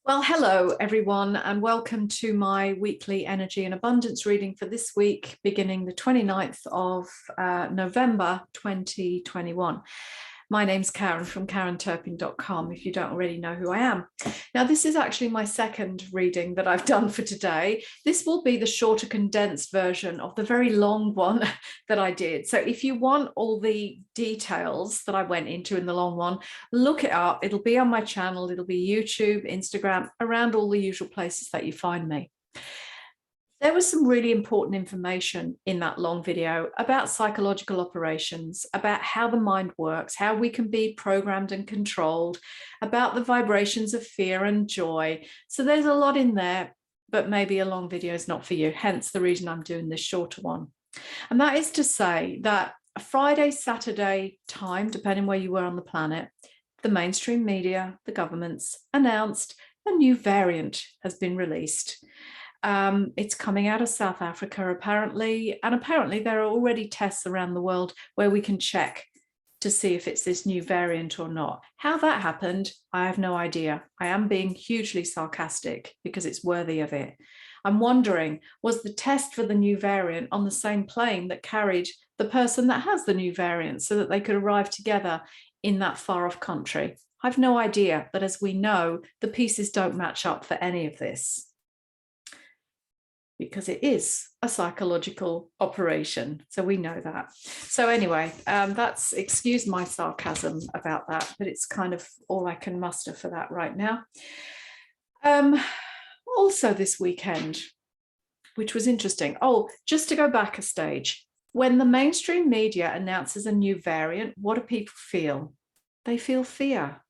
Well, hello everyone, and welcome to my weekly energy and abundance reading for this week, beginning the 29th of November 2021. My name's Karen from KarenTurpin.com, if you don't already know who I am. Now, this is actually my second reading that I've done for today. This will be the shorter, condensed version of the very long one that I did. So if you want all the details that I went into in the long one, look it up. It'll be on my channel. It'll be YouTube, Instagram, around all the usual places that you find me. There was some really important information in that long video about psychological operations, about how the mind works, how we can be programmed and controlled, about the vibrations of fear and joy. So there's a lot in there, but maybe a long video is not for you, hence the reason I'm doing this shorter one. And that is to say that a Friday, Saturday time, depending where you were on the planet, the mainstream media, the governments announced a new variant has been released. It's coming out of South Africa, apparently, and apparently there are already tests around the world where we can check to see if it's this new variant or not. How that happened, I have no idea. I am being hugely sarcastic because it's worthy of it. I'm wondering, was the test for the new variant on the same plane that carried the person that has the new variant so that they could arrive together in that far off country? I've no idea, but as we know, the pieces don't match up for any of this, because it is a psychological operation. So we know that. So anyway, that's, excuse my sarcasm about that, but it's kind of all I can muster for that right now. Also this weekend, which was interesting. Oh, just to go back a stage, when the mainstream media announces a new variant, what do people feel? They feel fear.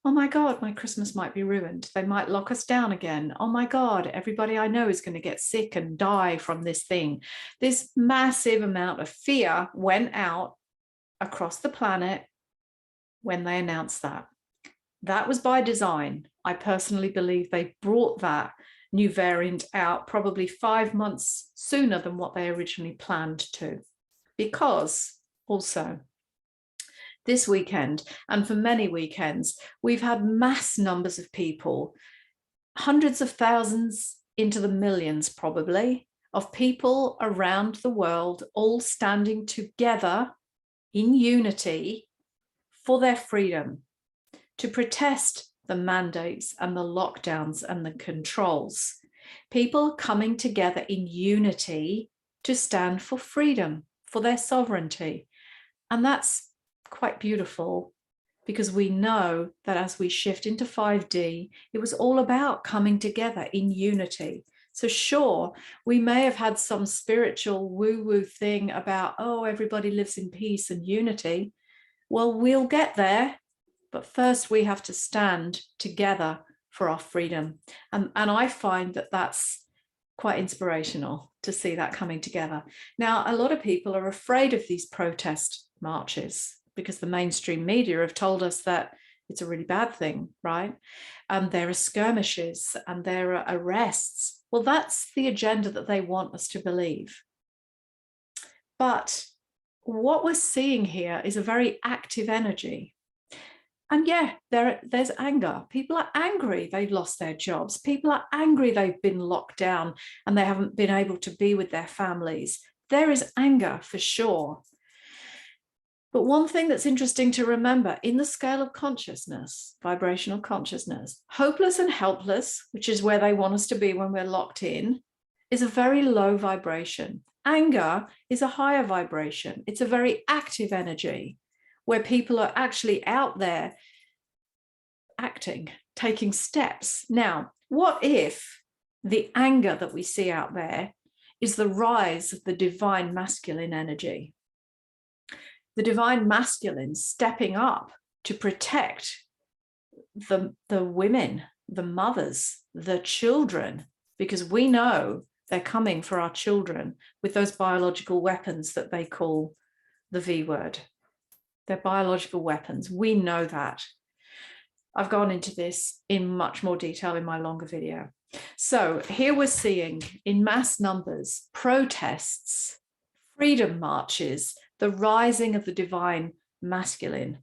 Oh my God, my Christmas might be ruined. They might lock us down again. Oh my God, everybody I know is going to get sick and die from this thing. This massive amount of fear went out across the planet when they announced that. That was by design. I personally believe they brought that new variant out probably 5 months sooner than what they originally planned to, because also this weekend, and for many weekends, we've had mass numbers of people, hundreds of thousands into the millions probably, of people around the world all standing together in unity for their freedom, to protest the mandates and the lockdowns and the controls. People coming together in unity to stand for freedom, for their sovereignty. And that's quite beautiful, because we know that as we shift into 5D, it was all about coming together in unity. So sure, we may have had some spiritual woo-woo thing about, oh, everybody lives in peace and unity. Well, we'll get there, but first we have to stand together for our freedom. And I find that that's quite inspirational to see that coming together. Now, a lot of people are afraid of these protest marches, because the mainstream media have told us that it's a really bad thing, right? There are skirmishes and there are arrests. Well, that's the agenda that they want us to believe. But what we're seeing here is a very active energy. And yeah, there's anger. People are angry they've lost their jobs. People are angry they've been locked down and they haven't been able to be with their families. There is anger for sure. But one thing that's interesting to remember in the scale of consciousness, vibrational consciousness, hopeless and helpless, which is where they want us to be when we're locked in, is a very low vibration. Anger is a higher vibration. It's a very active energy where people are actually out there acting, taking steps. Now, what if the anger that we see out there is the rise of the divine masculine energy? The divine masculine stepping up to protect the women, the mothers, the children, because we know they're coming for our children with those biological weapons that they call the V word. They're biological weapons. We know that. I've gone into this in much more detail in my longer video. So here we're seeing in mass numbers protests, freedom marches, the rising of the divine masculine.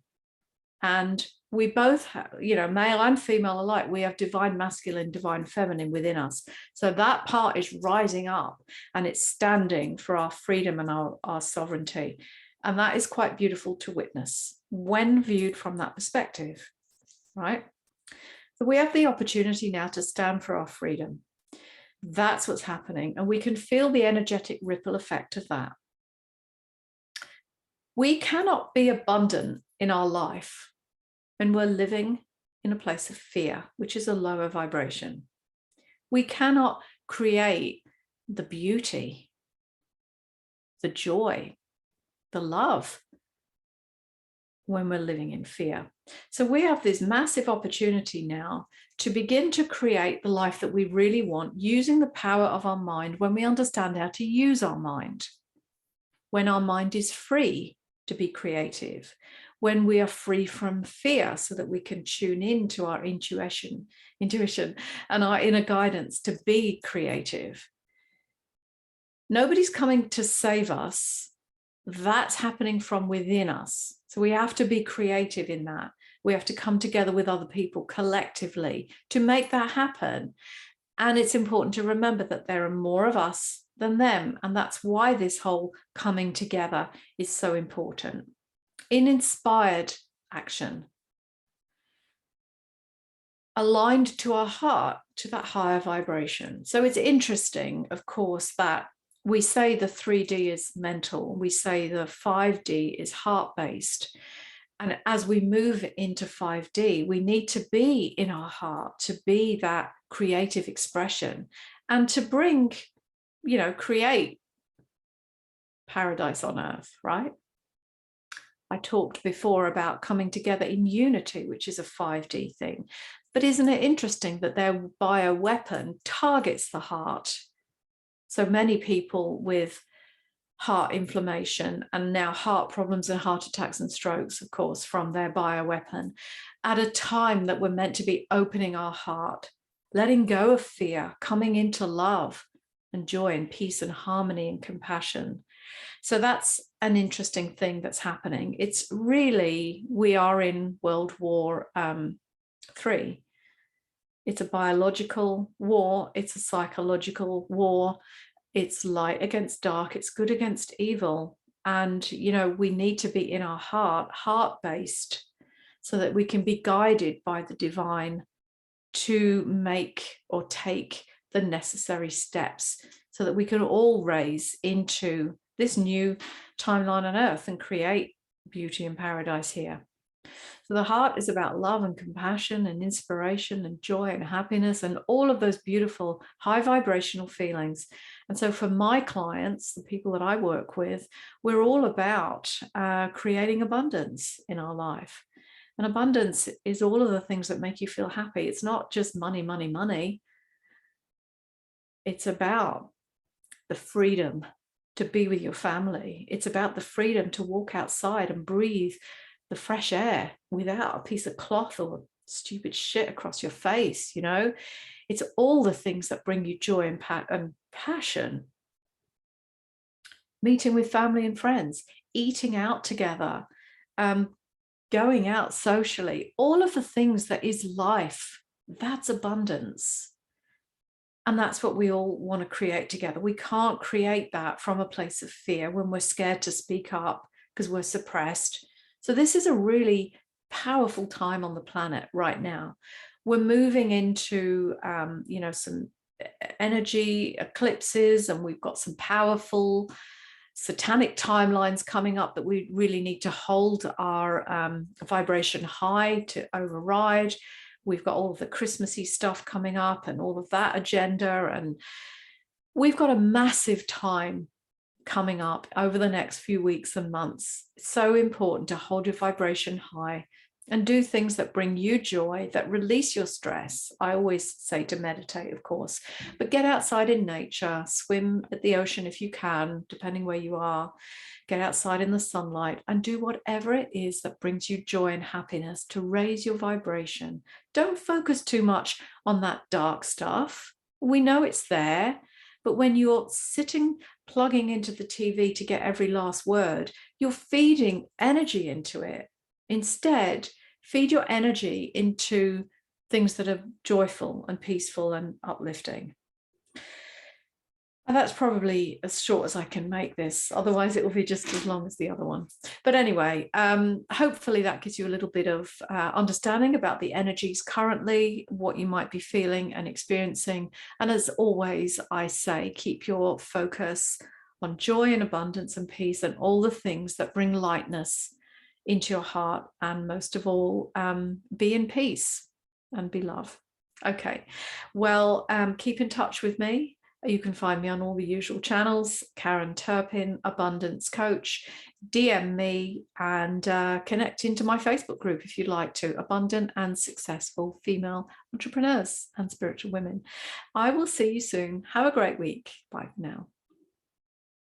And we both have, you know, male and female alike, we have divine masculine, divine feminine within us. So that part is rising up and it's standing for our freedom and our sovereignty. And that is quite beautiful to witness when viewed from that perspective, right? So we have the opportunity now to stand for our freedom. That's what's happening. And we can feel the energetic ripple effect of that. We cannot be abundant in our life when we're living in a place of fear, which is a lower vibration. We cannot create the beauty, the joy, the love when we're living in fear. So we have this massive opportunity now to begin to create the life that we really want using the power of our mind when we understand how to use our mind, when our mind is free to be creative, when we are free from fear so that we can tune into our intuition and our inner guidance to be creative. Nobody's coming to save us. That's happening from within us. So we have to be creative in that. We have to come together with other people collectively to make that happen. And it's important to remember that there are more of us than them. And that's why this whole coming together is so important. In inspired action, aligned to our heart, to that higher vibration. So it's interesting, of course, that we say the 3D is mental, we say the 5D is heart-based. And as we move into 5D, we need to be in our heart, to be that creative expression and to bring, you know, create paradise on earth, right? I talked before about coming together in unity, which is a 5D thing. But isn't it interesting that their bioweapon targets the heart? So many people with heart inflammation and now heart problems and heart attacks and strokes, of course, from their bioweapon, at a time that we're meant to be opening our heart, letting go of fear, coming into love and joy and peace and harmony and compassion. So that's an interesting thing that's happening. It's really, we are in World War III. It's a biological war. It's a psychological war. It's light against dark. It's good against evil. And, you know, we need to be in our heart, heart-based, so that we can be guided by the divine to make or take the necessary steps so that we can all raise into this new timeline on earth and create beauty and paradise here. So the heart is about love and compassion and inspiration and joy and happiness and all of those beautiful high vibrational feelings. And so for my clients, the people that I work with, we're all about creating abundance in our life. And abundance is all of the things that make you feel happy. It's not just money, money, money. It's about the freedom to be with your family. It's about the freedom to walk outside and breathe the fresh air without a piece of cloth or stupid shit across your face, you know. It's all the things that bring you joy and passion. Meeting with family and friends, eating out together, going out socially, all of the things that is life, that's abundance. And that's what we all want to create together. We can't create that from a place of fear when we're scared to speak up because we're suppressed. So this is a really powerful time on the planet right now. We're moving into, you know, some energy eclipses, and we've got some powerful satanic timelines coming up that we really need to hold our vibration high to override. We've got all of the Christmassy stuff coming up and all of that agenda. And we've got a massive time coming up over the next few weeks and months. It's so important to hold your vibration high and do things that bring you joy, that release your stress. I always say to meditate, of course, but get outside in nature, swim at the ocean if you can, depending where you are. Get outside in the sunlight and do whatever it is that brings you joy and happiness to raise your vibration. Don't focus too much on that dark stuff. We know it's there, but when you're sitting, plugging into the TV to get every last word, you're feeding energy into it. Instead, Feed your energy into things that are joyful and peaceful and uplifting. And that's probably as short as I can make this. Otherwise, it will be just as long as the other one. But anyway, hopefully that gives you a little bit of understanding about the energies currently, what you might be feeling and experiencing. And as always, I say, keep your focus on joy and abundance and peace and all the things that bring lightness into your heart. And most of all, be in peace and be love. Okay, well, keep in touch with me. You can find me on all the usual channels, Karen Turpin, Abundance Coach. DM me and connect into my Facebook group if you'd like to, Abundant and Successful Female Entrepreneurs and Spiritual Women. I will see you soon. Have a great week. Bye for now.